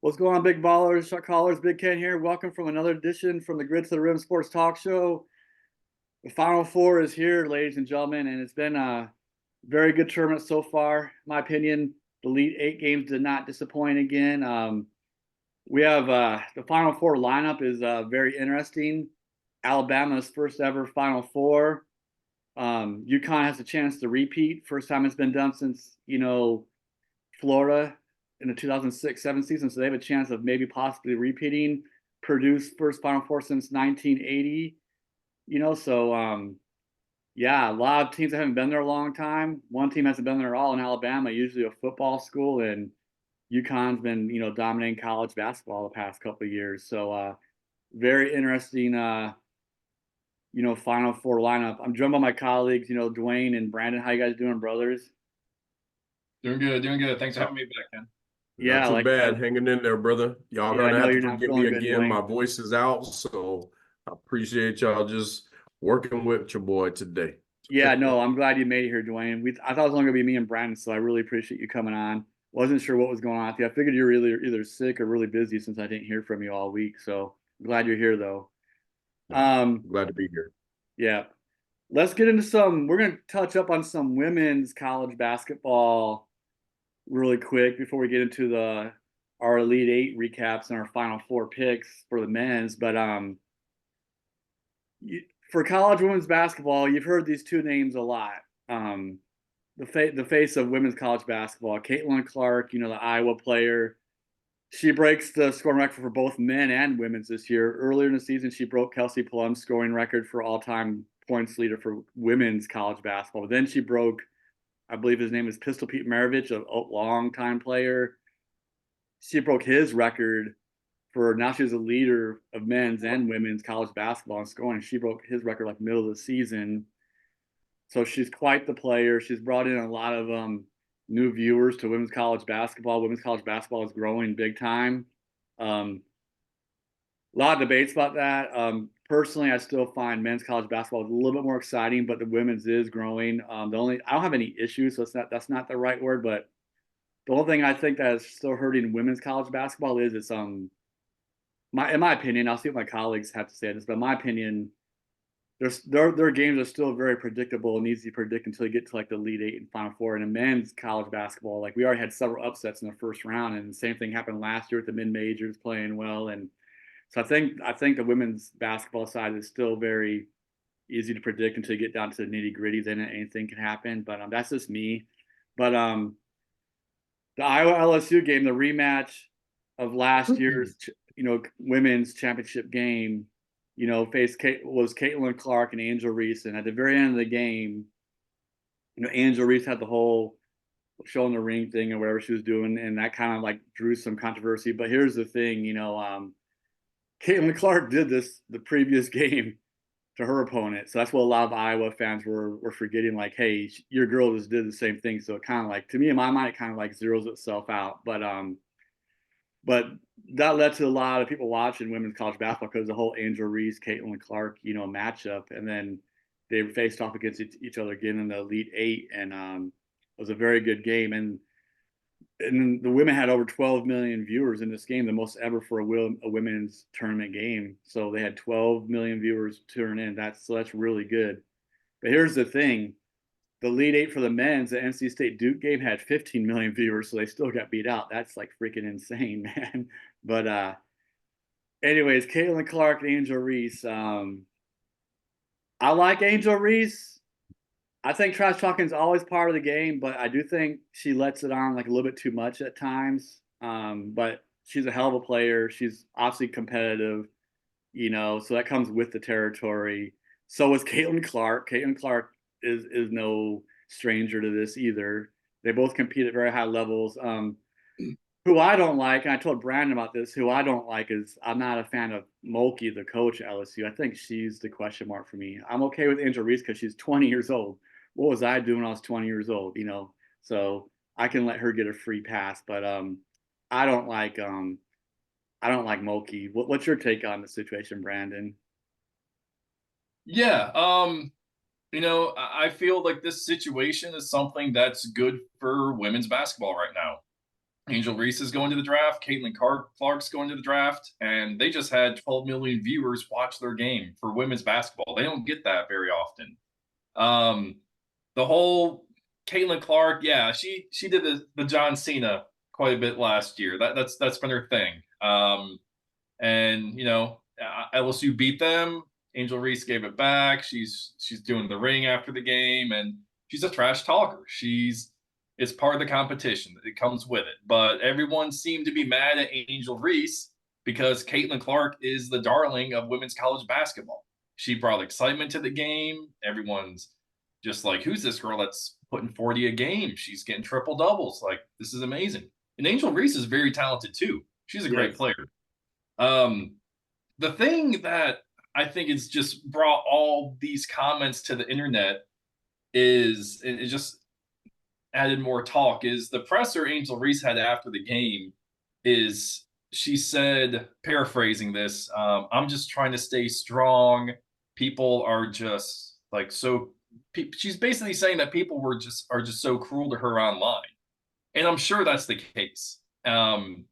What's going on, big ballers, shot callers? Big Ken here. Welcome from another edition from the Grid to the Rim Sports Talk Show. The Final Four is here, ladies and gentlemen, and it's been a very good tournament so far. In my opinion, the Elite Eight games did not disappoint again. We have the Final Four lineup is very interesting. Alabama's first ever Final Four. UConn has a chance to repeat. First time it's been done since, Florida in the 2006-7 season, so they have a chance of maybe possibly repeating Purdue's first Final Four since 1980. Yeah, a lot of teams that haven't been there a long time. One team hasn't been there at all in Alabama, usually a football school, and UConn's been, dominating college basketball the past couple of years. So very interesting, Final Four lineup. I'm joined by my colleagues, Dwayne and Brandon. How you guys doing, brothers? Doing good, doing good. Thanks for having me back, Ken. Not Yeah, too like bad. Hanging in there, brother. Y'all yeah, I gonna know have to you're not forgive me feeling good, again. Dwayne. My voice is out, so I appreciate y'all just working with your boy today. Yeah, no, I'm glad you made it here, Dwayne. I thought it was only gonna be me and Brandon, so I really appreciate you coming on. Wasn't sure what was going on with you. I figured you were either sick or really busy since I didn't hear from you all week. So I'm glad you're here though. Um, Glad to be here. yeah. Let's get into we're gonna touch up on some women's college basketball really quick before we get into our Elite Eight recaps and our Final Four picks for the men's. But for college women's basketball, you've heard these two names a lot. Um, the face of women's college basketball, Caitlyn Clark, the Iowa player. She breaks the scoring record for both men and women's this year. Earlier in the season, she broke Kelsey Plum's scoring record for all-time points leader for women's college basketball. But then she broke, I believe his name is Pistol Pete Maravich, a long-time player. She broke his record for now. She's a leader of men's and women's college basketball in scoring. She broke his record like middle of the season. So she's quite the player. She's brought in a lot of new viewers to women's college basketball. Women's college basketball is growing big time. A lot of debates about that. Personally, I still find men's college basketball is a little bit more exciting, but the women's is growing. I don't have any issues, so that's not the right word. But the only thing I think that is still hurting women's college basketball is it's in my opinion. I'll see what my colleagues have to say on this, but in my opinion, their games are still very predictable and easy to predict until you get to like the Elite Eight and Final Four. And in men's college basketball, like we already had several upsets in the first round, and the same thing happened last year with the mid majors playing well. And so I think the women's basketball side is still very easy to predict until you get down to the nitty gritty. Then anything can happen. But that's just me. But the Iowa LSU game, the rematch of last year's women's championship game, was Caitlyn Clark and Angel Reese, and at the very end of the game, Angel Reese had the whole showing the ring thing or whatever she was doing, and that kind of like drew some controversy. But here's the thing, Caitlyn Clark did this the previous game to her opponent, so that's what a lot of Iowa fans were forgetting. Like, hey, your girl just did the same thing, so it kind of like, to me in my mind, it kind of like zeroes itself out. But that led to a lot of people watching women's college basketball because the whole Angel Reese, Caitlyn Clark, matchup, and then they faced off against each other again in the Elite Eight, and it was a very good game. And the women had over 12 million viewers in this game, the most ever for a women's tournament game. So they had 12 million viewers tune in. That's really good. But here's the thing: the Elite Eight for the men's, the NC State Duke game had 15 million viewers, so they still got beat out. That's like freaking insane, man. But anyways, Caitlyn Clark and Angel Reese. I like Angel Reese. I think trash talking is always part of the game, but I do think she lets it on like a little bit too much at times. But she's a hell of a player. She's obviously competitive, so that comes with the territory. So is Caitlyn Clark. Caitlyn Clark is no stranger to this either. They both compete at very high levels. Who I don't like, and I told Brandon about this, who I don't like is I'm not a fan of Mulkey, the coach at LSU. I think she's the question mark for me. I'm okay with Angel Reese because she's 20 years old. What was I doing when I was 20 years old, So I can let her get a free pass, but I don't like Mulkey. What's your take on the situation, Brandon? Yeah, I feel like this situation is something that's good for women's basketball right now. Angel Reese is going to the draft. Caitlyn Clark's going to the draft. And they just had 12 million viewers watch their game for women's basketball. They don't get that very often. The whole Caitlyn Clark, yeah, she did the John Cena quite a bit last year. That's been her thing. And you know, LSU beat them. Angel Reese gave it back. She's doing the ring after the game, and she's a trash talker. It's part of the competition. It comes with it. But everyone seemed to be mad at Angel Reese because Caitlyn Clark is the darling of women's college basketball. She brought excitement to the game. Everyone's just like, who's this girl that's putting 40 a game? She's getting triple doubles. Like, this is amazing. And Angel Reese is very talented too. She's a great player. The thing that I think has just brought all these comments to the internet is, and it just added more talk, is the presser Angel Reese had after the game is, she said, paraphrasing this, I'm just trying to stay strong. People are just like, she's basically saying that people are just so cruel to her online. And I'm sure that's the case. The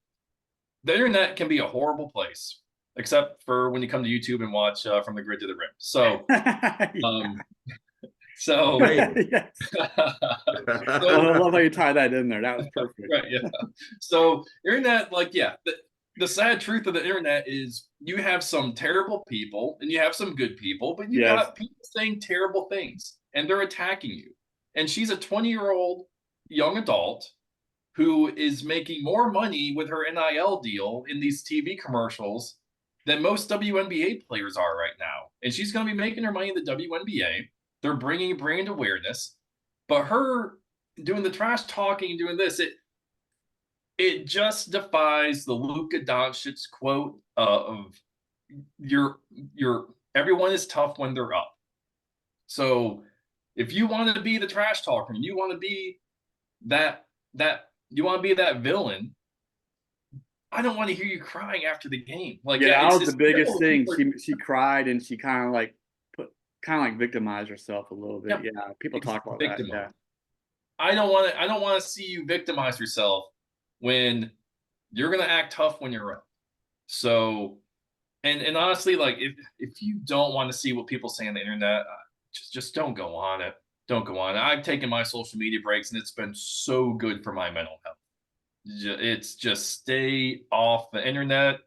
internet can be a horrible place, except for when you come to YouTube and watch From the Grid to the Rim. So, Yes. I love how you tie that in there. That was perfect. Right, yeah. So internet, like, yeah, the sad truth of the internet is you have some terrible people and you have some good people, but you got people saying terrible things and they're attacking you. And she's a 20-year-old young adult who is making more money with her NIL deal in these TV commercials than most WNBA players are right now. And she's going to be making her money in the WNBA. They're bringing brand awareness, but her doing the trash talking, doing this, it just defies the Luka Doncic quote of everyone is tough when they're up. So if you want to be the trash talker and you want to be that villain, I don't want to hear you crying after the game. Like, yeah, that was the biggest thing. She cried and she kind of like victimized herself a little bit. Yeah, people talk about that. Yeah. I don't want to see you victimize yourself when you're gonna act tough when you're up. So, and honestly, like, if you don't want to see what people say on the internet, just don't go on it. Don't go on it. I've taken my social media breaks, and it's been so good for my mental health. It's just stay off the internet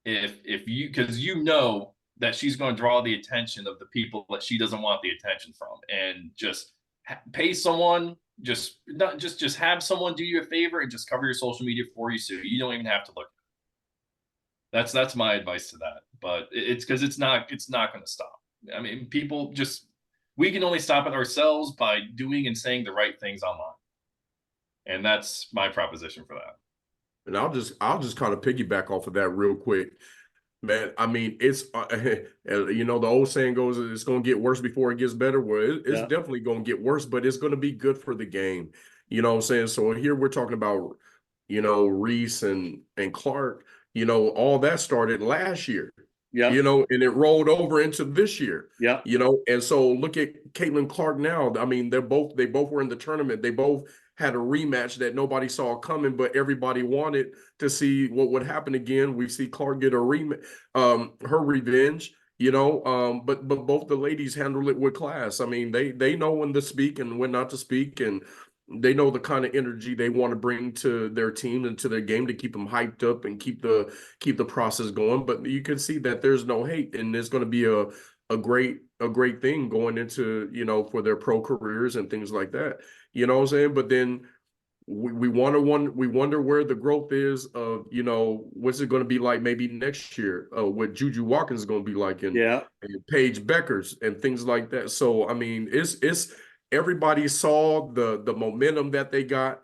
because you know that she's going to draw the attention of the people that she doesn't want the attention from, and just pay someone, just have someone do you a favor and just cover your social media for you, so you don't even have to look. That's my advice to that. But it's because it's not going to stop. I mean, we can only stop it ourselves by doing and saying the right things online. And that's my proposition for that. And I'll just kind of piggyback off of that real quick. Man, I mean, it's you know, the old saying goes, it's going to get worse before it gets better. Well, it's definitely going to get worse, but it's going to be good for the game. You know what I'm saying? So here we're talking about, you know, Reese and Clark, you know, all that started last year. Yeah. You know, and it rolled over into this year. Yeah. You know, and so look at Caitlyn Clark now. I mean, they both were in the tournament. They both had a rematch that nobody saw coming, but everybody wanted to see what would happen again. We see Clark get her revenge, you know, but both the ladies handle it with class. I mean, they know when to speak and when not to speak, and they know the kind of energy they want to bring to their team and to their game to keep them hyped up and keep the process going. But you can see that there's no hate, and there's going to be a great thing going into, you know, for their pro careers and things like that. You know what I'm saying? But then we wonder where the growth is of, you know, what's it going to be like maybe next year, what Juju Watkins is going to be like, and Paige Beckers and things like that. So I mean, it's everybody saw the momentum that they got,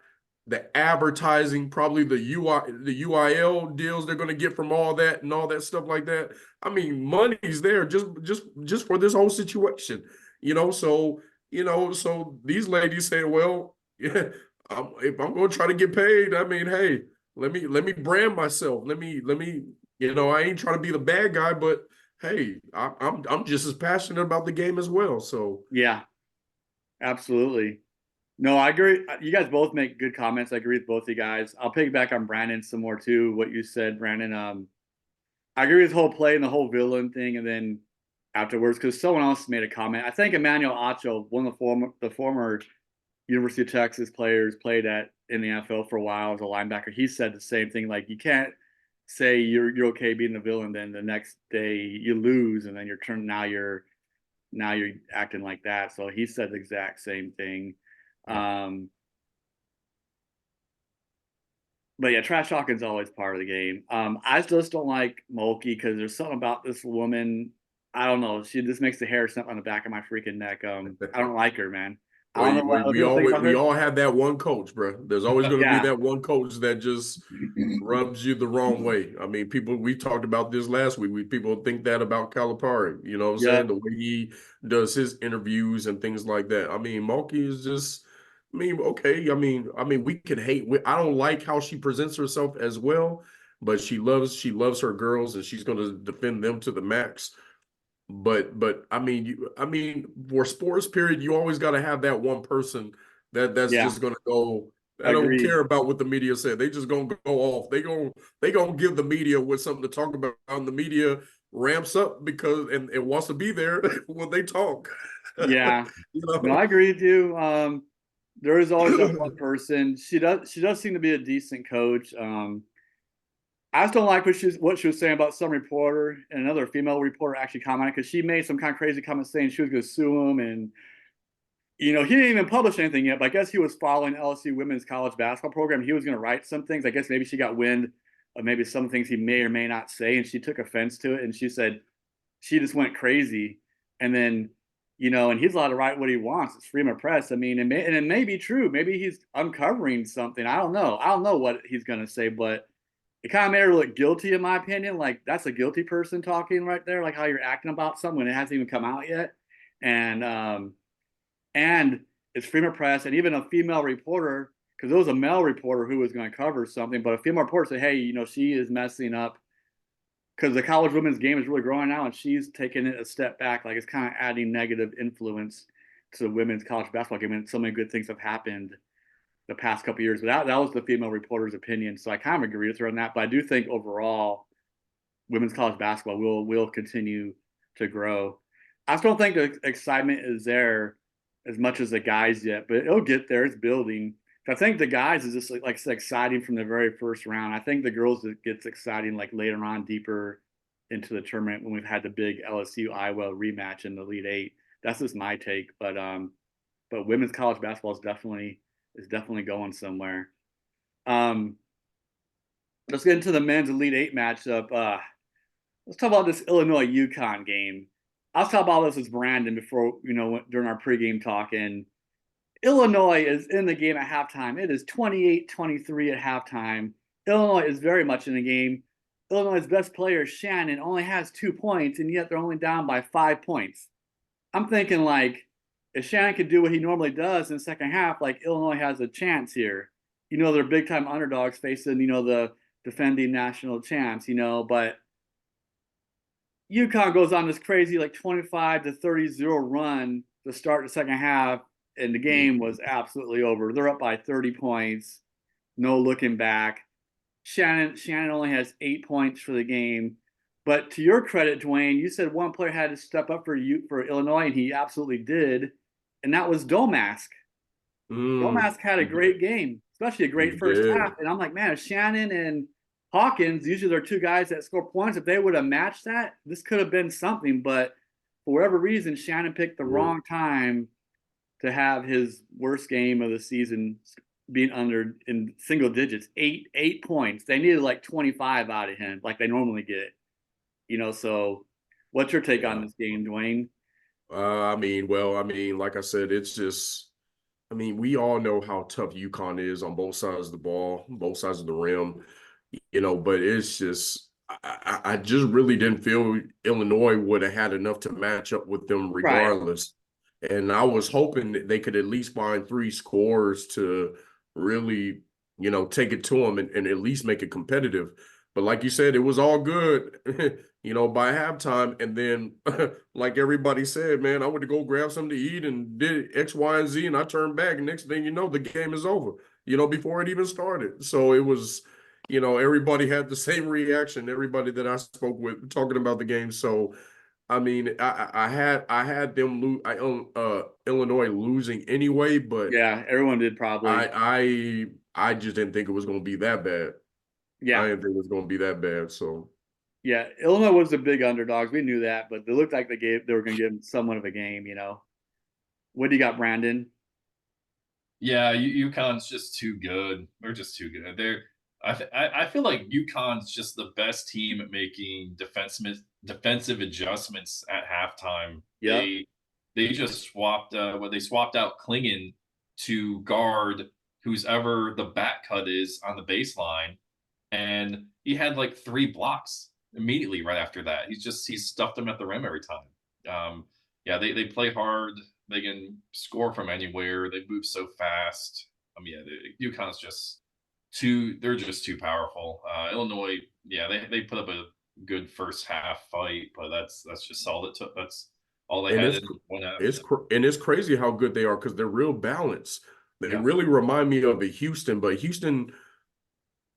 the advertising, probably the UIL deals they're going to get from all that and all that stuff like that. I mean, money's there just for this whole situation, you know. So, you know, so these ladies say, well, yeah, if I'm going to try to get paid, I mean, hey, let me brand myself. Let me, you know, I ain't trying to be the bad guy, but hey, I'm just as passionate about the game as well. So yeah, absolutely. No, I agree. You guys both make good comments. I agree with both of you guys. I'll piggyback on Brandon some more too. What you said, Brandon. I agree with the whole play and the whole villain thing, and then afterwards, because someone else made a comment. I think Emmanuel Acho, one of the former University of Texas players, played at in the NFL for a while as a linebacker. He said the same thing. Like you can't say you're okay being the villain, then the next day you lose, and then now you're acting like that. So he said the exact same thing. Um, but yeah, trash talking is always part of the game. I just don't like Mulkey because there's something about this woman. I don't know. She just makes the hair stand on the back of my freaking neck. I don't like her, man. I Well, don't know what other people think about we her. all have that one coach, bro. There's always going to be Yeah, that one coach that just rubs you the wrong way. I mean, we talked about this last week. People think that about Calipari, you know what I'm saying? yep, The way he does his interviews and things like that. I mean, Mulkey is just, I mean, okay. We can hate. I don't like how she presents herself as well, but she loves her girls and she's going to defend them to the max. But I mean, for sports period, you always got to have that one person that's yeah, just gonna go. I don't agreed. care about what the media said. They just gonna go off. They gonna give the media with something to talk about. And the media ramps up because and it wants to be there when they talk. Yeah, You no, know? I agree with you. There is always that one person. She does seem to be a decent coach. I just don't like what she was saying about some reporter and another female reporter actually commented because she made some kind of crazy comment saying she was going to sue him, and he didn't even publish anything yet. But I guess he was following LSU women's college basketball program. He was going to write some things. I guess maybe she got wind of maybe some things he may or may not say, and she took offense to it. And she said she just went crazy. And then and he's allowed to write what he wants. It's freedom of press. I mean, and it may be true. Maybe he's uncovering something. I don't know. I don't know what he's going to say, but it kind of made her look guilty, in my opinion. Like that's a guilty person talking right there, like how you're acting about something when it hasn't even come out yet. And it's freedom of press, and even a female reporter, because it was a male reporter who was going to cover something, but a female reporter said, "Hey, she is messing up because the college women's game is really growing now, and she's taking it a step back. Like it's kind of adding negative influence to the women's college basketball game, and so many good things have happened the past couple of years." But that was the female reporter's opinion, so I kind of agree with her on that. But I do think overall, women's college basketball will continue to grow. I just don't think the excitement is there as much as the guys yet, but it'll get there. It's building. I think the guys is just like exciting from the very first round. I think the girls it gets exciting like later on, deeper into the tournament when we've had the big LSU Iowa rematch in the Elite Eight. That's just my take, but women's college basketball is definitely going somewhere. Um, let's get into the men's Elite Eight matchup. Let's talk about this Illinois UConn game. I was talking about this with Brandon before, during our pregame talk. And Illinois is in the game at halftime. It is 28-23 at halftime. Illinois is very much in the game. Illinois' best player, Shannon, only has 2 points, and yet they're only down by 5 points. I'm thinking, like, if Shannon could do what he normally does in the second half, like, Illinois has a chance here. They're big-time underdogs facing, the defending national champs, but UConn goes on this crazy like 25-30-0 run to start the second half, and the game was absolutely over. They're up by 30 points, no looking back. Shannon only has 8 points for the game. But to your credit, Dwayne, you said one player had to step up for Illinois, and he absolutely did, and that was Domask. Domask had a great game, especially a great first Yeah. half. And I'm like, man, if Shannon and Hawkins, usually they're two guys that score points, if they would have matched that, this could have been something. But for whatever reason, Shannon picked the Yeah. wrong time to have his worst game of the season, being under in single digits, eight points. They needed like 25 out of him, like they normally get. So what's your take on Yeah. this game, Dwayne? Like I said, it's just we all know how tough UConn is on both sides of the ball, both sides of the rim, but it's just, I just really didn't feel Illinois would have had enough to match up with them Right. regardless. And I was hoping that they could at least find 3 scores to really, take it to them and at least make it competitive. But like you said, it was all good, by halftime. And then, like everybody said, man, I went to go grab something to eat and did X, Y, and Z, and I turned back. And next thing you know, the game is over, before it even started. So it was, everybody had the same reaction, everybody that I spoke with talking about the game. So, I mean, I had them Illinois losing anyway, but Yeah, everyone did probably. I just didn't think it was going to be that bad. I Yeah. didn't think it was going to be that bad. So Yeah, Illinois was the big underdogs. We knew that, but they looked like they were going to give them somewhat of a game. What do you got, Brandon? Yeah, UConn's just too good. They're just too good. I feel like UConn's just the best team at making defensive adjustments at halftime. Yep. They just they swapped out Klingon to guard who's ever the back cut is on the baseline, and he had like 3 blocks immediately right after that. He stuffed them at the rim every time. Yeah, they play hard. They can score from anywhere. They move so fast. Yeah, UConn's just they're just too powerful. Illinois, yeah, they put up a good first half fight, but that's just all it took. That's all they and had it's in one half. it's crazy how good they are because they're real balanced. They Yeah. really remind me of a Houston, but Houston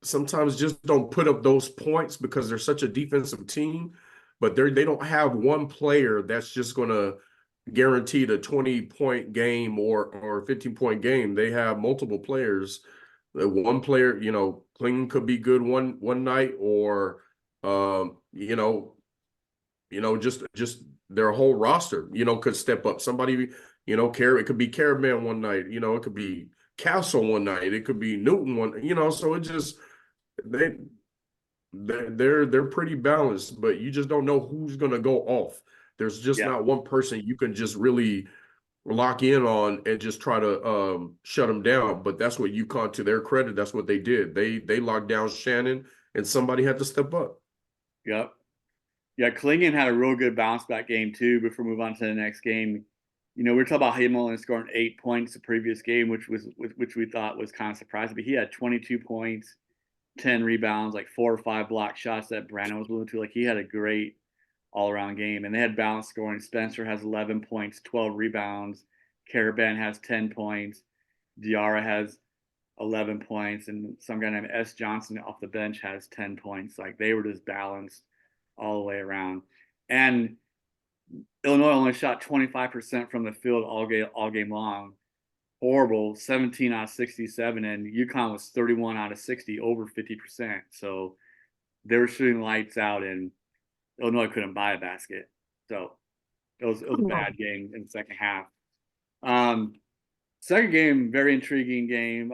sometimes just don't put up those points because they're such a defensive team. But they don't have one player that's just going to guarantee the 20-point game or 15-point game. They have multiple players. One player, Kling could be good one night, or just their whole roster, could step up. Somebody, it could be Caravan one night, it could be Castle one night, it could be Newton one, so it just they're pretty balanced, but you just don't know who's gonna go off. There's just Yeah. not one person you can just really lock in on and just try to shut them down. But that's what UConn, to their credit, that's what they did. They locked down Shannon, and somebody had to step up. Yep. Yeah, Klingon had a real good bounce back game too. Before we move on to the next game, we're talking about him only scoring 8 points the previous game, which we thought was kind of surprising. But he had 22 points, 10 rebounds, like 4 or 5 block shots that Brandon was willing to. Like he had a great all around game, and they had balanced scoring. Spencer has 11 points, 12 rebounds. Caravan has 10 points. Diarra has 11 points, and some guy named S. Johnson off the bench has 10 points. Like they were just balanced all the way around. And Illinois only shot 25% from the field all game long. Horrible, 17 out of 67, and UConn was 31 out of 60, over 50%. So they were shooting lights out, and Illinois couldn't buy a basket. So it was a bad game in the second half. Second game, very intriguing game.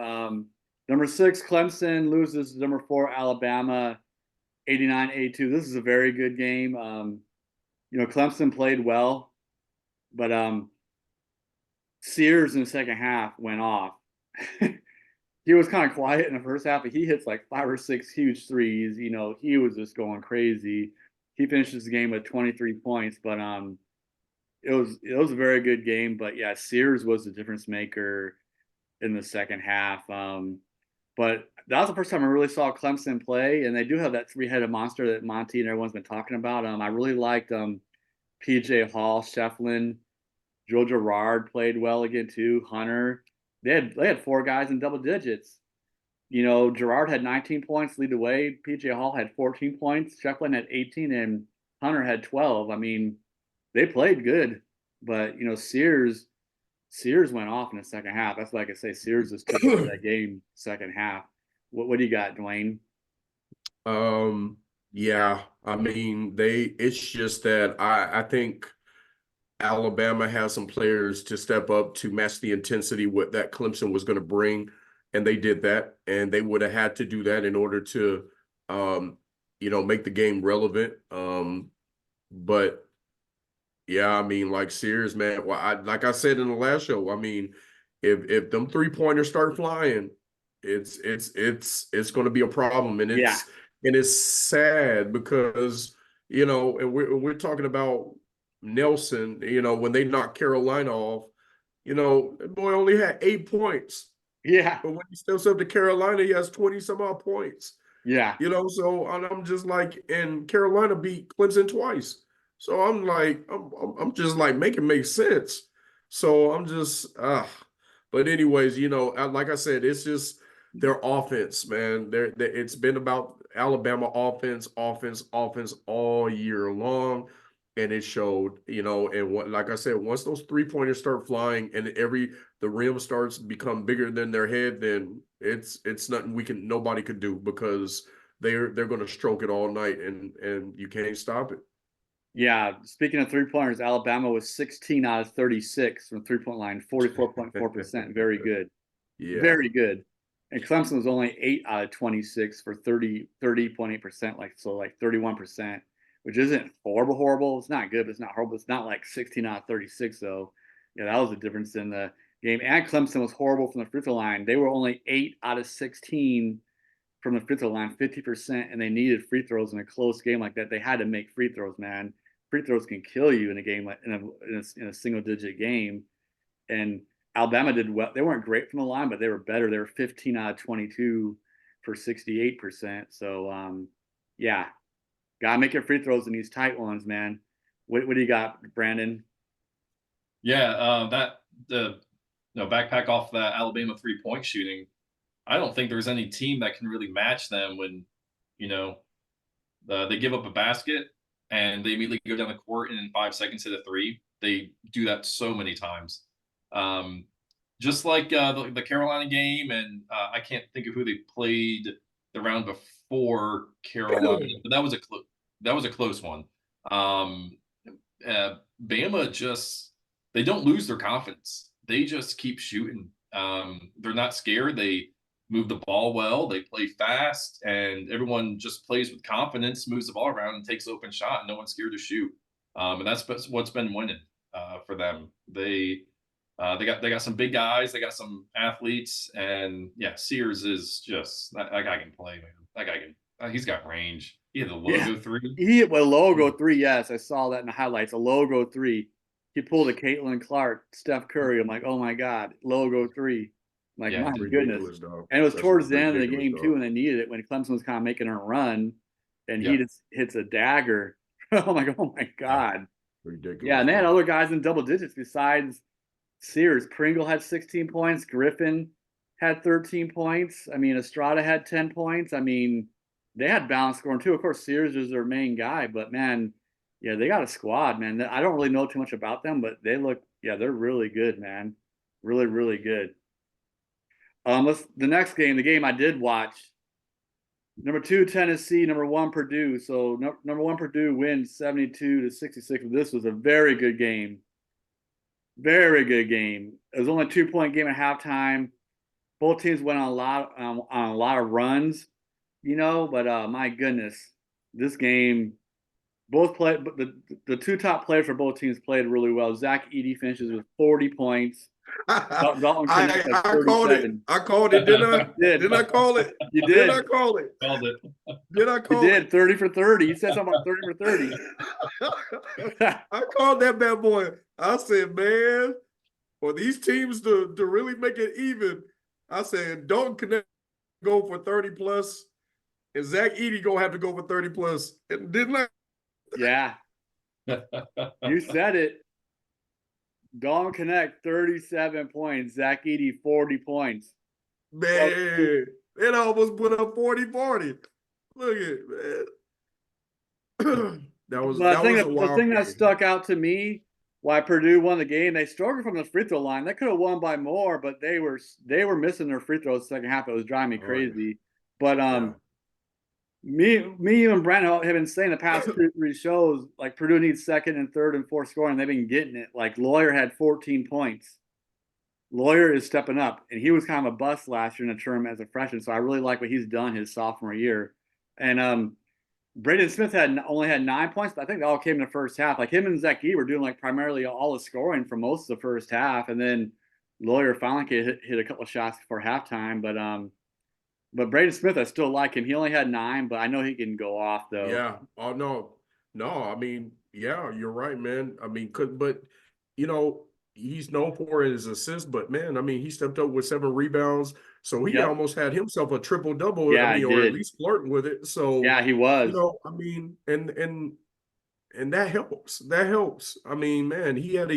Number 6, Clemson loses number 4, Alabama, 89-82. This is a very good game. Clemson played well, but Sears in the second half went off. He was kind of quiet in the first half, but he hits like 5 or 6 huge threes. He was just going crazy. He finishes the game with 23 points, but it was a very good game. But yeah, Sears was the difference maker in the second half. But that was the first time I really saw Clemson play, and they do have that 3-headed monster that Monty and everyone's been talking about. I really liked PJ Hall, Shefflin, Joe Girard played well again too. Hunter, they had 4 guys in double digits. Girard had 19 points, lead the way. PJ Hall had 14 points. Shefflin had 18, and Hunter had 12. I mean, they played good, but Sears went off in the second half. That's like I say, Sears just took over that game second half. What do you got, Dwayne? Yeah, I mean, it's just that I think Alabama has some players to step up to match the intensity what that Clemson was going to bring, and they did that, and they would have had to do that in order to make the game relevant. But yeah, I mean, like Sears, man. Well, like I said in the last show, I mean, if them 3-pointers start flying, it's going to be a problem, and it's sad because and we're talking about Nelson. When they knocked Carolina off, the boy only had 8 points. Yeah, But when he steps up to Carolina, he has 20 some odd points. Yeah. So and I'm just like, and Carolina beat Clemson twice. So I'm like, I'm just like, make it make sense. So I'm just, but anyways, like I said, it's just their offense, man. It's been about Alabama offense all year long. And it showed, and like I said, once those 3-pointers start flying and the rim starts to become bigger than their head, then it's nothing nobody could do, because they're going to stroke it all night, and you can't stop it. Yeah. Speaking of 3-pointers, Alabama was 16 out of 36 from 3-point line, 44.4%. Very good. Yeah. Very good. And Clemson was only 8 out of 26 for 30.8%, like 31%, which isn't horrible. It's not good, but it's not horrible. It's not like 16 out of 36, though. Yeah, that was the difference in the game. And Clemson was horrible from the free throw line. They were only 8 out of 16 from the free throw line, 50%, and they needed free throws in a close game like that. They had to make free throws, man. Free throws can kill you in a game like in a single digit game. And Alabama did well. They weren't great from the line, but they were better. They were 15 out of 22 for 68%. So, yeah, gotta make your free throws in these tight ones, man. What do you got, Brandon? Yeah, backpack off that Alabama 3-point shooting. I don't think there's any team that can really match them when, they give up a basket and they immediately go down the court and in 5 seconds hit a three. They do that so many times. Just like the Carolina game, and I can't think of who they played the round before Carolina, but that was a close one. Bama just, they don't lose their confidence. They just keep shooting. They're not scared. They move the ball well. They play fast, and everyone just plays with confidence, moves the ball around, and takes open shot. And no one's scared to shoot. And that's what's been winning for them. They got some big guys. They got some athletes, and yeah, Sears is just that guy can play, man. That guy can. He's got range. He had the logo three. He hit a logo three. Yes, I saw that in the highlights. A logo three. He pulled a Caitlyn Clark, Steph Curry. I'm like, oh my god, logo three. I'm like, Yeah, my goodness. Dog. And it was That's towards the end of the game dog. too, when they needed it, when Clemson was kind of making a run, and he Yeah. just hits a dagger. I'm like, oh my god. Ridiculous. Yeah, and they had other guys in double digits besides Sears. Pringle had 16 points. Griffin had 13 points. I mean, Estrada had 10 points. I mean, they had balance scoring too. Of course, Sears is their main guy, but man, yeah, they got a squad, man. I don't really know too much about them, but they're really good, man. Really, really good. The next game, the game I did watch. Number 2, Tennessee. Number 1, Purdue. So number 1, Purdue wins 72-66. This was a very good game. Very good game. It was only a 2-point game at halftime. Both teams went on a lot of runs, But my goodness, this game, both played. But the two top players for both teams played really well. Zach Edey finishes with 40 points. Dalton Connect has 37. I called it, didn't I? Didn't I call it? You did. Did I call it? Called it. Did I call it? You did. 30 for 30. You said something about 30 for 30. I called that bad boy. I said, man, for these teams to really make it even, I said, Dalton Connect go for 30 plus, and Zach Edey gonna have to go for 30 plus. And didn't I? Yeah. You said it. Dalton Connect, 37 points. Zach Edey, 40 points. Man, it almost put up 40-40. Look at it, man. The thing that stuck out to me, why Purdue won the game, they struggled from the free throw line. They could have won by more, but they were missing their free throws the second half. It was driving me crazy. But me and Brandon have been saying the past 2-3 shows, like Purdue needs second and third and fourth scoring. They've been getting it. Like Lawyer had 14 points. Lawyer is stepping up, and he was kind of a bust last year in the term as a freshman. So I really like what he's done his sophomore year. And Braden Smith only had 9 points, but I think they all came in the first half. Like him and Zach Edey were doing like primarily all the scoring for most of the first half, and then Lawyer finally hit a couple of shots before halftime. But Braden Smith, I still like him. He only had 9, but I know he can go off though. Yeah. Oh no. I mean, yeah, you're right, man. I mean, he's known for his assists, but man, I mean, he stepped up with 7 rebounds, So he Yep. almost had himself a triple double. Yeah, I he mean, or at did. least flirting with it. So, Yeah, he was. you know, I mean, and that helps. That helps. I mean, man, he had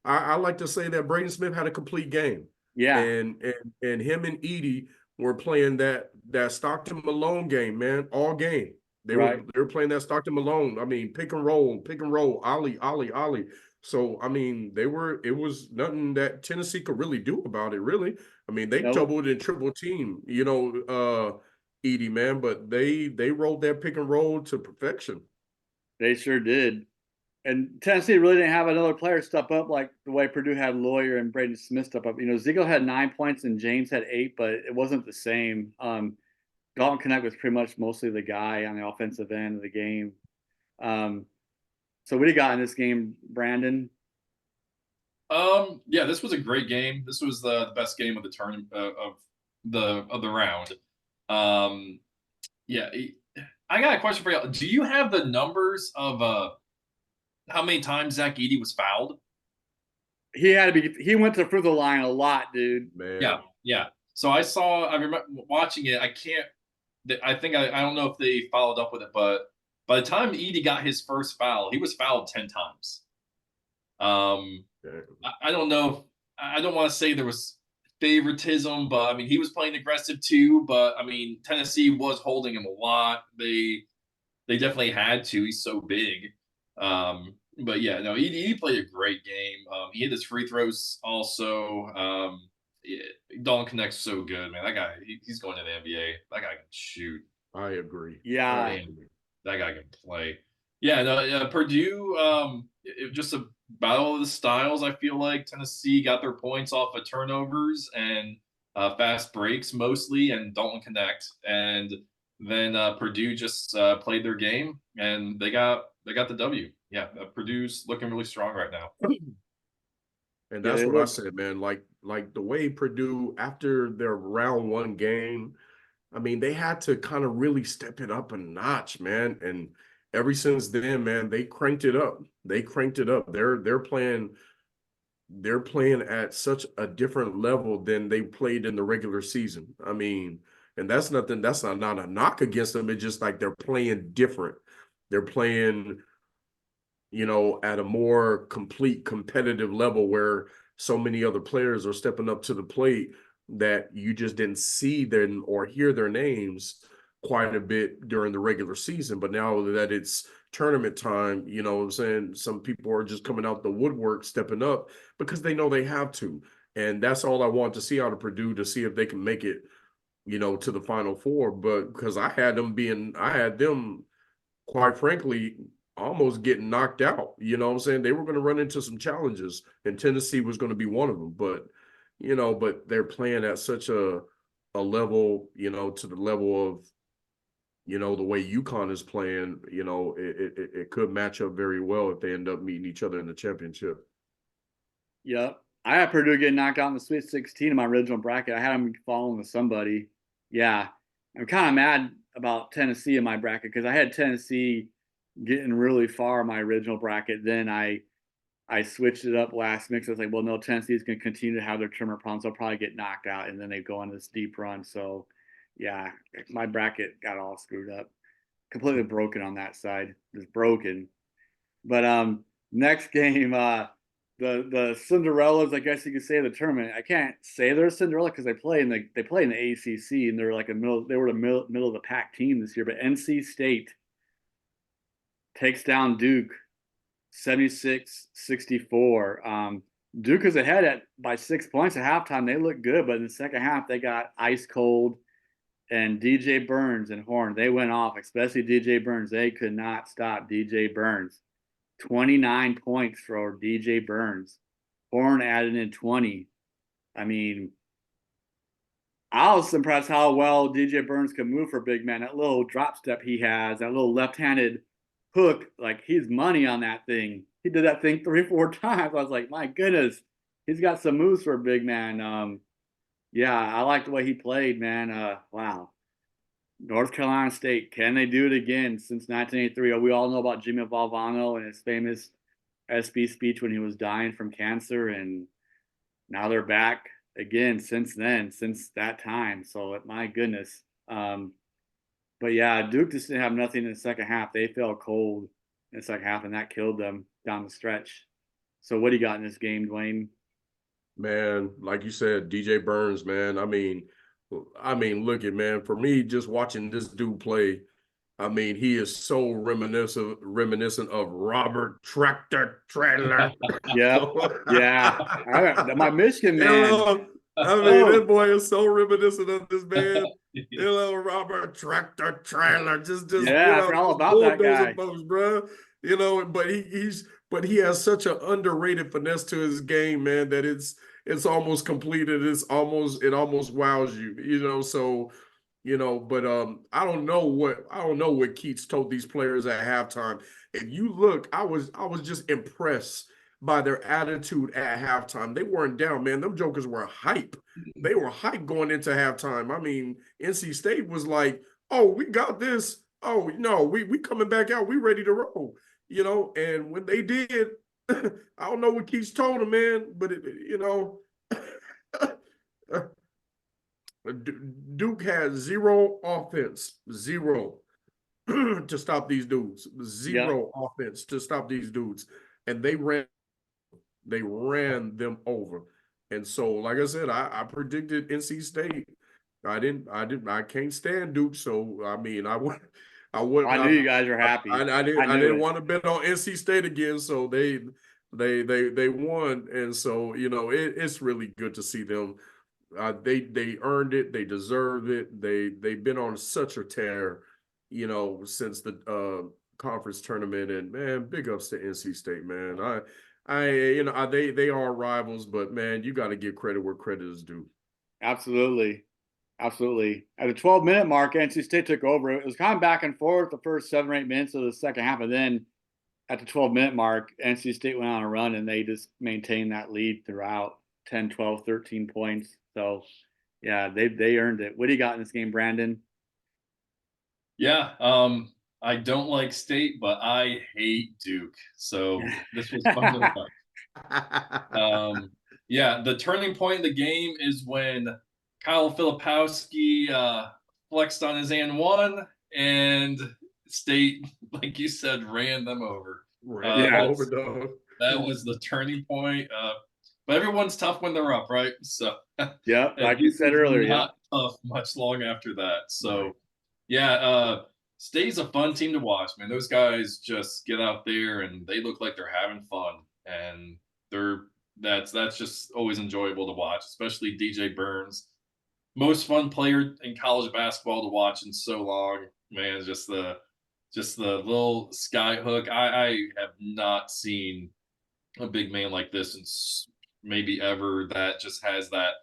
I like to say that Braden Smith had a complete game. Yeah. And him and Edie were playing that Stockton Malone game, man, all game. Right. They were playing that Stockton Malone. I mean, pick and roll, Ollie. So I mean, it was nothing that Tennessee could really do about it, really. I mean, they Nope. doubled and triple team, Edie, man, but they rolled that pick and roll to perfection. They sure did. And Tennessee really didn't have another player step up like the way Purdue had Lawyer and Braden Smith step up. You know, Ziegler had 9 points and James had 8, but it wasn't the same. Dalton Connect was pretty much mostly the guy on the offensive end of the game. So what do you got in this game, Brandon? Yeah, this was a great game. This was the best game of the tournament of the round. Yeah, I got a question for you. Do you have the numbers of how many times Zach Edey was fouled? He had to be. He went to the free throw line a lot, dude. Man. Yeah, yeah. So I remember watching it. I can't. I think I don't know if they followed up with it, but by the time Edey got his first foul, he was fouled 10 times. I don't know. I don't want to say there was favoritism, but I mean he was playing aggressive too. But I mean Tennessee was holding him a lot. They definitely had to. He's so big. But yeah, no, he played a great game. He hit his free throws also. Yeah, Dalton Connect's so good, man. That guy, he's going to the NBA. That guy can shoot. I agree. Yeah. That guy can play. Yeah, no, Purdue, just a battle of the styles. I feel like Tennessee got their points off of turnovers and fast breaks mostly, and Dalton Connect. And then Purdue just played their game, and they got the W. Yeah, Purdue's looking really strong right now. And that's what I said, man. Like the way Purdue, after their round one game, I mean, they had to kind of really step it up a notch, man. And ever since then, man, they cranked it up. They cranked it up. They're playing at such a different level than they played in the regular season. I mean, and that's not a knock against them. It's just like they're playing different. They're playing, at a more complete competitive level where so many other players are stepping up to the plate that you just didn't see them or hear their names quite a bit during the regular season. But now that it's tournament time, you know what I'm saying? Some people are just coming out the woodwork, stepping up because they know they have to. And that's all I want to see out of Purdue, to see if they can make it, to the Final Four. But because I had them, quite frankly, almost getting knocked out. You know what I'm saying? They were going to run into some challenges, and Tennessee was going to be one of them. But, but they're playing at such a level, to the level of, the way UConn is playing, it could match up very well if they end up meeting each other in the championship. Yep. I had Purdue getting knocked out in the Sweet 16 in my original bracket. I had them falling with somebody. Yeah. I'm kind of mad about Tennessee in my bracket because I had Tennessee getting really far in my original bracket. Then I switched it up last mix. I was like, well, no, Tennessee's going to continue to have their tournament problems. They'll probably get knocked out, and then they go on this deep run. So, yeah, my bracket got all screwed up, completely broken on that side, just broken. But next game, the Cinderellas, I guess you could say, the tournament. I can't say they're Cinderella because they play in the ACC, and they're like they were the middle of the pack team this year. But NC State takes down Duke 76-64. Duke is ahead by 6 points at halftime. They look good, but in the second half, they got ice cold. And DJ Burns and Horn, they went off, especially DJ Burns. They could not stop DJ Burns. 29 points for DJ Burns. Horn added in 20. I mean, I was impressed how well DJ Burns can move for a big man. That little drop step he has, that little left-handed hook, like he's money on that thing. He did that thing 3-4 times. I was like, my goodness, he's got some moves for a big man. Yeah, I like the way he played, man. Wow. North Carolina State, can they do it again since 1983? We all know about Jimmy Valvano and his famous SB speech when he was dying from cancer, and now they're back again since then, since that time. So my goodness. But yeah, Duke just didn't have nothing in the second half. They fell cold in the second half, and that killed them down the stretch. So what do you got in this game, Dwayne? Man, like you said, DJ Burns, man. Look at, man, for me, just watching this dude play, I mean, he is so reminiscent of Robert Tractor Trailer. Yeah, yeah. My Michigan You man. know, I mean, that boy is so reminiscent of this man. You know, Robert Tractor Trailer, just Yeah, I forgot all about that bulldozer guy. folks, bro. You know, but he has such an underrated finesse to his game, man, that it's almost completed. It almost wows you, you know. So, you know, but I don't know what Keats told these players at halftime. If you look, I was just impressed by their attitude at halftime. They weren't down, man. Them jokers were hype. They were hype going into halftime. I mean, NC State was like, "Oh, we got this. Oh, no, we coming back out. We ready to roll." You know, and when they did, I don't know what Keats told them, man, but you know, Duke had zero offense, zero to stop these dudes, zero offense to stop these dudes, and they ran them over. And so, like I said, I predicted NC State. I can't stand Duke, so I mean, I knew you guys were happy. I didn't want to bet on NC State again, so they won, and so you know it's really good to see them. They earned it. They deserve it. They've been on such a tear, you know, since the conference tournament. And man, big ups to NC State, man. They are rivals, but man, you got to give credit where credit is due. Absolutely. Absolutely. At the 12-minute mark, NC State took over. It was kind of back and forth the first 7 or 8 minutes of the second half. And then at the 12-minute mark, NC State went on a run, and they just maintained that lead throughout 10, 12, 13 points. So, yeah, they earned it. What do you got in this game, Brandon? Yeah, I don't like State, but I hate Duke. So this was fun to watch. Yeah, the turning point in the game is when Kyle Filipowski flexed on his and one, and State, like you said, ran them over. That was the turning point. But everyone's tough when they're up, right? So yeah, like you said earlier, not tough much long after that. So yeah, State's a fun team to watch, man. Those guys just get out there and they look like they're having fun, and that's just always enjoyable to watch, especially DJ Burns. Most fun player in college basketball to watch in so long, man. Just the little sky hook. I have not seen a big man like this in maybe ever, that just has that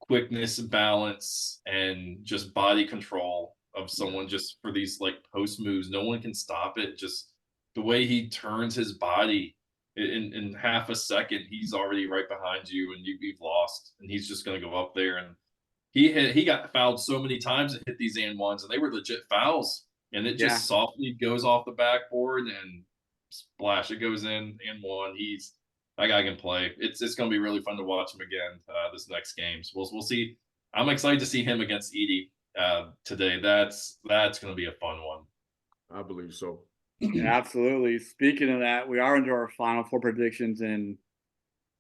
quickness, balance, and just body control of someone just for these like post moves. No one can stop it. Just the way he turns his body in half a second, he's already right behind you, and you've lost, and he's just going to go up there. And he got fouled so many times and hit these and ones, and they were legit fouls. And it just softly goes off the backboard and splash, it goes in and one. That guy can play. It's going to be really fun to watch him again this next game. So we'll see. I'm excited to see him against Edey today. That's going to be a fun one. I believe so. Yeah, absolutely. Speaking of that, we are into our final 4 predictions, and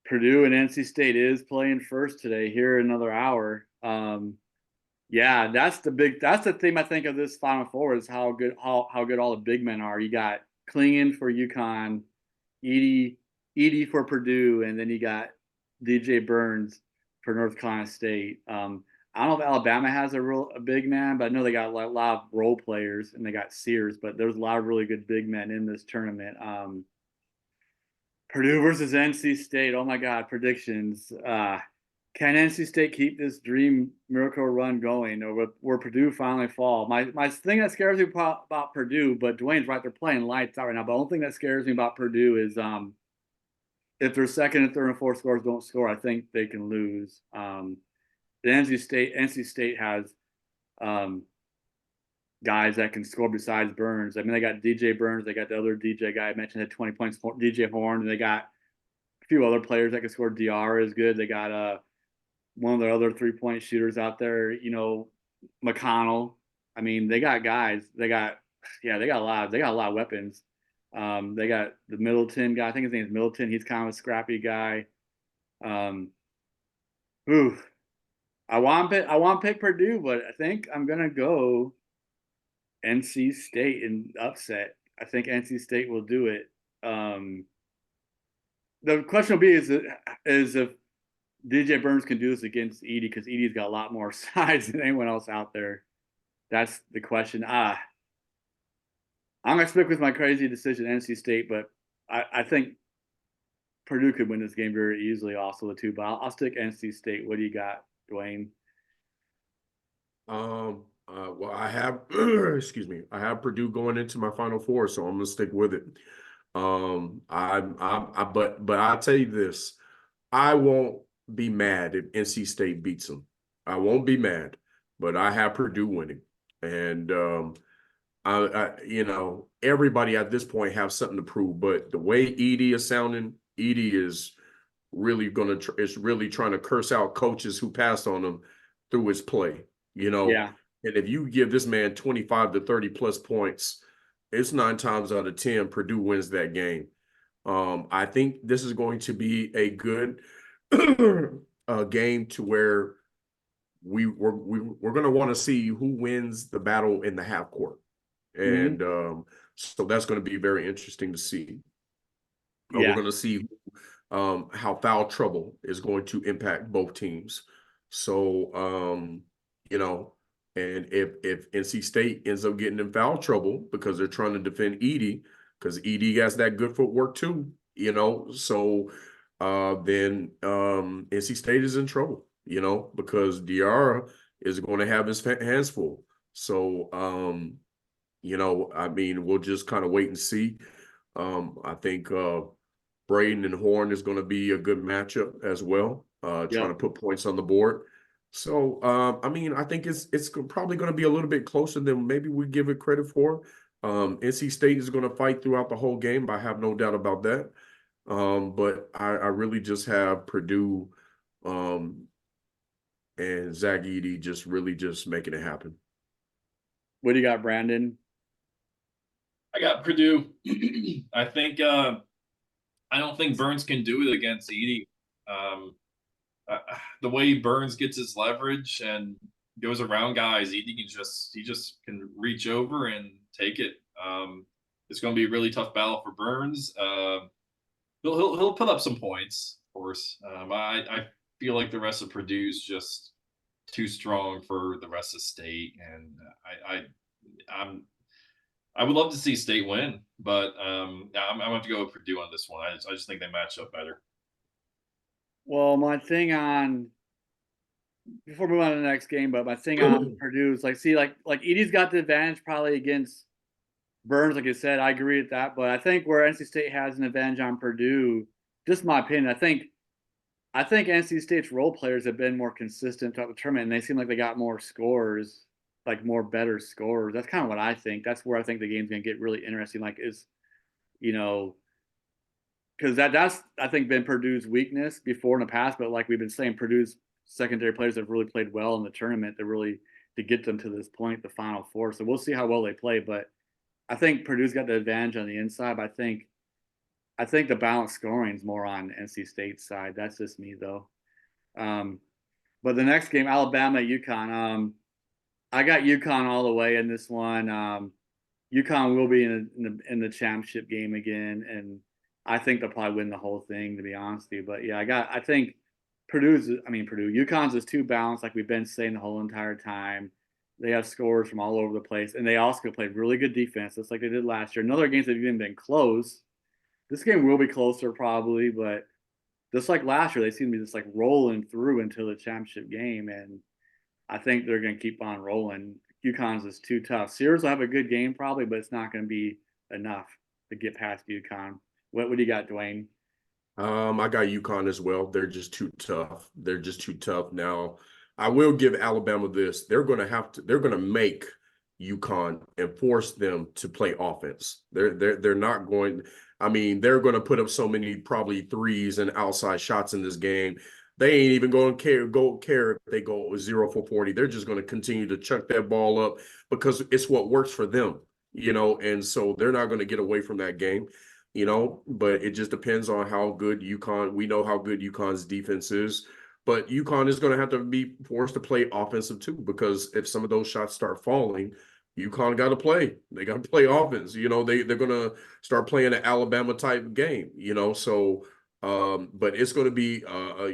Purdue and NC State is playing first today here in another hour. Yeah, that's the theme I think of this Final Four is how good all the big men are. You got Clingan for UConn, Edey for Purdue, and then you got DJ Burns for North Carolina State. I don't know if Alabama has a big man, but I know they got a lot of role players, and they got Sears, but there's a lot of really good big men in this tournament. Purdue versus NC State. Oh my God, predictions. Can NC State keep this dream miracle run going, or will Purdue finally fall? My thing that scares me about Purdue, but Dwayne's right, they're playing lights out right now. But the only thing that scares me about Purdue is if their second and third and fourth scores don't score, I think they can lose. The NC State has guys that can score besides Burns. I mean, they got DJ Burns, they got the other DJ guy I mentioned had 20 points, DJ Horn, and they got a few other players that can score. DR is good. They got one of their other 3-point shooters out there, McConnell. I mean, they got guys. They got a lot of weapons. They got the Middleton guy. I think his name is Middleton. He's kind of a scrappy guy. Ooh, I want to pick Purdue, but I think I'm gonna go NC State and upset. I think NC State will do it. The question will be is if DJ Burns can do this against Edey, because Edey's got a lot more size than anyone else out there. That's the question. I'm gonna stick with my crazy decision, NC State, but I think Purdue could win this game very easily, also the two. But I'll stick NC State. What do you got, Dwayne? Well, I have excuse me, I have Purdue going into my Final Four, so I'm gonna stick with it. But I'll tell you this, I won't be mad if NC State beats them. I won't be mad, but I have Purdue winning, and everybody at this point have something to prove. But the way Edey is sounding, Edey is really trying to curse out coaches who passed on him through his play. Yeah. And if you give this man 25 to 30 plus points, it's 9 times out of 10 Purdue wins that game. I think this is going to be a good game to where we're going to want to see who wins the battle in the half court, and so that's going to be very interesting to see. We're going to see how foul trouble is going to impact both teams. So and if NC State ends up getting in foul trouble because they're trying to defend Edey, because Edey has that good footwork too, so then NC State is in trouble, because Diarra is going to have his hands full. So, I mean, we'll just kind of wait and see. I think Braden and Horn is going to be a good matchup as well, trying to put points on the board. So, I mean, I think it's probably going to be a little bit closer than maybe we give it credit for. NC State is going to fight throughout the whole game. I have no doubt about that. But I really just have Purdue and Zach Edey just making it happen. What do you got, Brandon? I got Purdue. I think I don't think Burns can do it against Edey. The way Burns gets his leverage and goes around guys, Edey just can reach over and take it. It's going to be a really tough battle for Burns. He'll put up some points, of course. I feel like the rest of Purdue's just too strong for the rest of State, and I would love to see State win, but I'm going to have to go with Purdue on this one. I just think they match up better. Well, my thing on before we move on to the next game, but my thing on Purdue is like Edey's got the advantage probably against Burns, like you said. I agree with that, but I think where NC State has an advantage on Purdue, just my opinion, I think NC State's role players have been more consistent throughout the tournament, and they seem like they got more scores, like more better scores. That's kind of what I think. That's where I think the game's gonna get really interesting. Like because that's I think been Purdue's weakness before in the past, but like we've been saying, Purdue's secondary players have really played well in the tournament to get them to this point, the Final Four. So we'll see how well they play, but I think Purdue's got the advantage on the inside. But I think the balanced scoring is more on NC State's side. That's just me though. But the next game, Alabama UConn. I got UConn all the way in this one. UConn will be in the championship game again, and I think they'll probably win the whole thing, to be honest with you. But yeah, I think UConn's is too balanced, like we've been saying the whole entire time. They have scores from all over the place, and they also played really good defense, just like they did last year. Another games that have even been close. This game will be closer probably, but just like last year, they seem to be just like rolling through until the championship game, and I think they're going to keep on rolling. UConn's is too tough. Sears will have a good game probably, but it's not going to be enough to get past UConn. What do you got, Dwayne? I got UConn as well. They're just too tough. Now, I will give Alabama this. They're going to make UConn and force them to play offense. They're not going, I mean, they're going to put up so many probably threes and outside shots in this game. they ain't even going to care if they go 0 for 40. They're just going to continue to chuck that ball up because it's what works for them, and so they're not going to get away from that game, but it just depends on how good UConn, we know how good UConn's defense is, but UConn is going to have to be forced to play offensive too, because if some of those shots start falling, UConn got to play. They got to play offense. They're going to start playing an Alabama type game, so but it's going to be,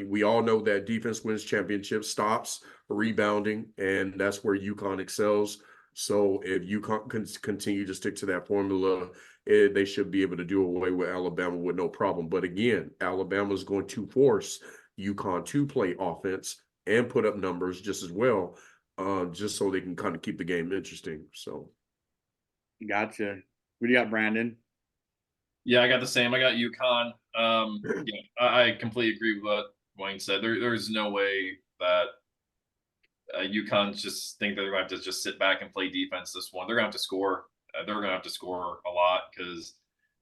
we all know that defense wins championships, stops, rebounding, and that's where UConn excels. So if UConn can continue to stick to that formula, they should be able to do away with Alabama with no problem. But again, Alabama is going to force UConn to play offense and put up numbers just as well, just so they can kind of keep the game interesting. So, Gotcha. What do you got, Brandon? Yeah, I got the same. I got UConn. I completely agree with what Wayne said. There's no way that UConn just think that they're going to have to just sit back and play defense this one. They're going to have to score. They're going to have to score a lot, because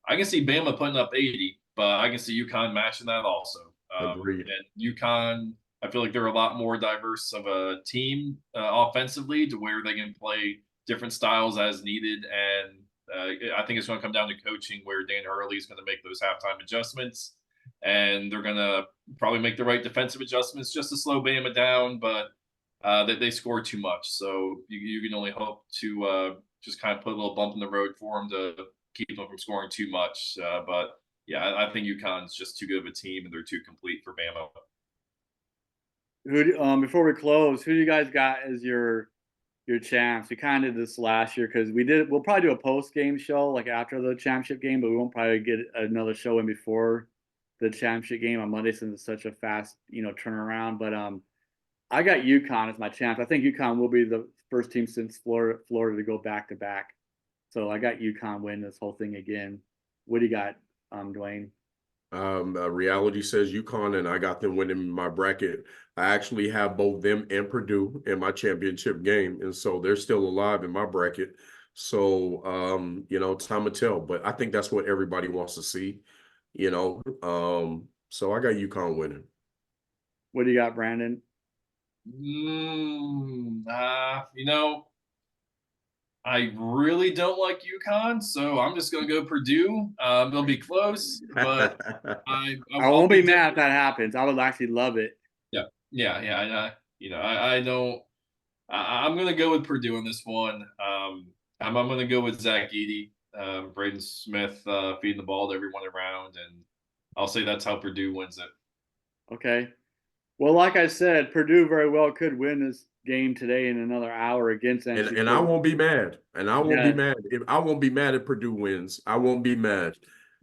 I can see Bama putting up 80, but I can see UConn matching that also. Agreed. And UConn, I feel like they're a lot more diverse of a team offensively, to where they can play different styles as needed. And I think it's going to come down to coaching, where Dan Hurley is going to make those halftime adjustments, and they're going to probably make the right defensive adjustments just to slow Bama down. But they score too much, so you can only hope to just kind of put a little bump in the road for them to keep them from scoring too much. But yeah, I think UConn's just too good of a team, and they're too complete for Bama. Before we close, who do you guys got as your champs? We kind of did this last year, because we'll probably do a post-game show like after the championship game, but we won't probably get another show in before the championship game on Monday, since it's such a fast turnaround. But I got UConn as my champ. I think UConn will be the first team since Florida to go back-to-back. So I got UConn win this whole thing again. What do you got, Dwayne? Reality says UConn, and I got them winning my bracket. I actually have both them and Purdue in my championship game, and so they're still alive in my bracket. So, time will tell. But I think that's what everybody wants to see, So I got UConn winning. What do you got, Brandon? I really don't like UConn, so I'm just going to go Purdue. They'll be close, but I won't be mad if that happens. I would actually love it. Yeah. I don't. I'm going to go with Purdue on this one. I'm going to go with Zach Edey, Braden Smith feeding the ball to everyone around, and I'll say that's how Purdue wins it. Okay. Well, like I said, Purdue very well could win this game today in another hour against NC State. And I won't be mad. And I won't be mad. I won't be mad if Purdue wins. I won't be mad.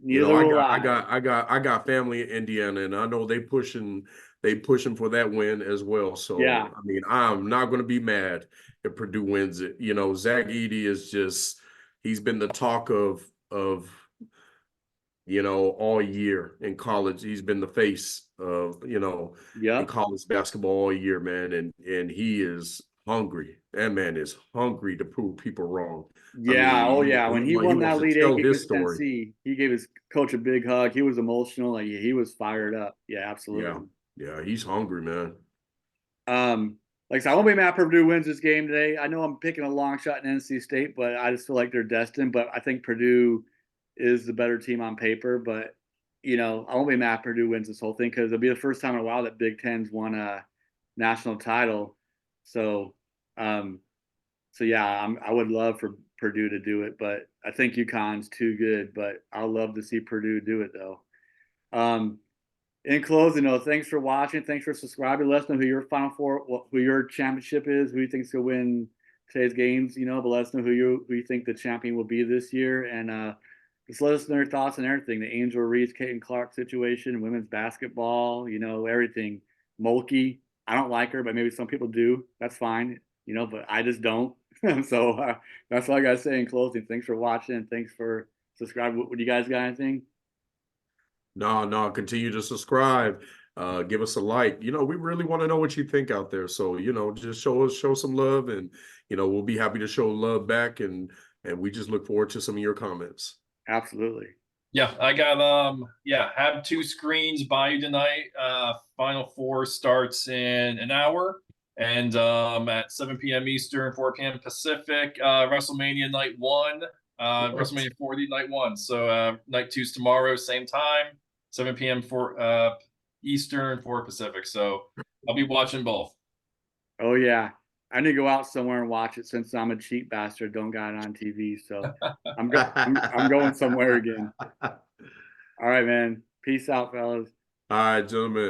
I got family in Indiana, and I know they pushing for that win as well. So yeah. I mean, I'm not going to be mad if Purdue wins it. Zach Edey is he's been the talk of all year in college. He's been the face of, in college basketball all year, man. And he is hungry. That man is hungry to prove people wrong. Yeah. When he won that Elite Eight against Tennessee, he gave his coach a big hug. He was emotional. He was fired up. Yeah, absolutely. Yeah, he's hungry, man. Like I said, I won't be mad if Purdue wins this game today. I know I'm picking a long shot in NC State, but I just feel like they're destined. But I think Purdue is the better team on paper. But I won't be mad if Purdue wins this whole thing, because it'll be the first time in a while that Big Ten's won a national title. So, yeah, I would love for Purdue to do it, but I think UConn's too good. But I'll love to see Purdue do it, though. In closing, though, thanks for watching. Thanks for subscribing. Let us know who your Final Four, who your championship is, who you think's gonna win today's games. But let us know who you think the champion will be this year, and just let us know your thoughts on everything: the Angel Reese, Caitlyn Clark situation, women's basketball. Everything. Mulkey, I don't like her, but maybe some people do. That's fine. But I just don't. So that's all I gotta say in closing. Thanks for watching. Thanks for subscribing. What do you guys got anything? No, continue to subscribe. Give us a like. We really want to know what you think out there. So, just show some love, and, we'll be happy to show love back. And we just look forward to some of your comments. Absolutely. Yeah, I got have 2 screens by you tonight. Final Four starts in an hour, and at 7 p.m. Eastern, 4 p.m. Pacific. WrestleMania night 1, WrestleMania 40 night 1. So night 2's tomorrow, same time, 7 p.m. for Eastern, 4 Pacific. So I'll be watching both. Oh yeah, I need to go out somewhere and watch it since I'm a cheap bastard. Don't got it on TV, so I'm going somewhere again. All right, man. Peace out, fellas. All right, gentlemen.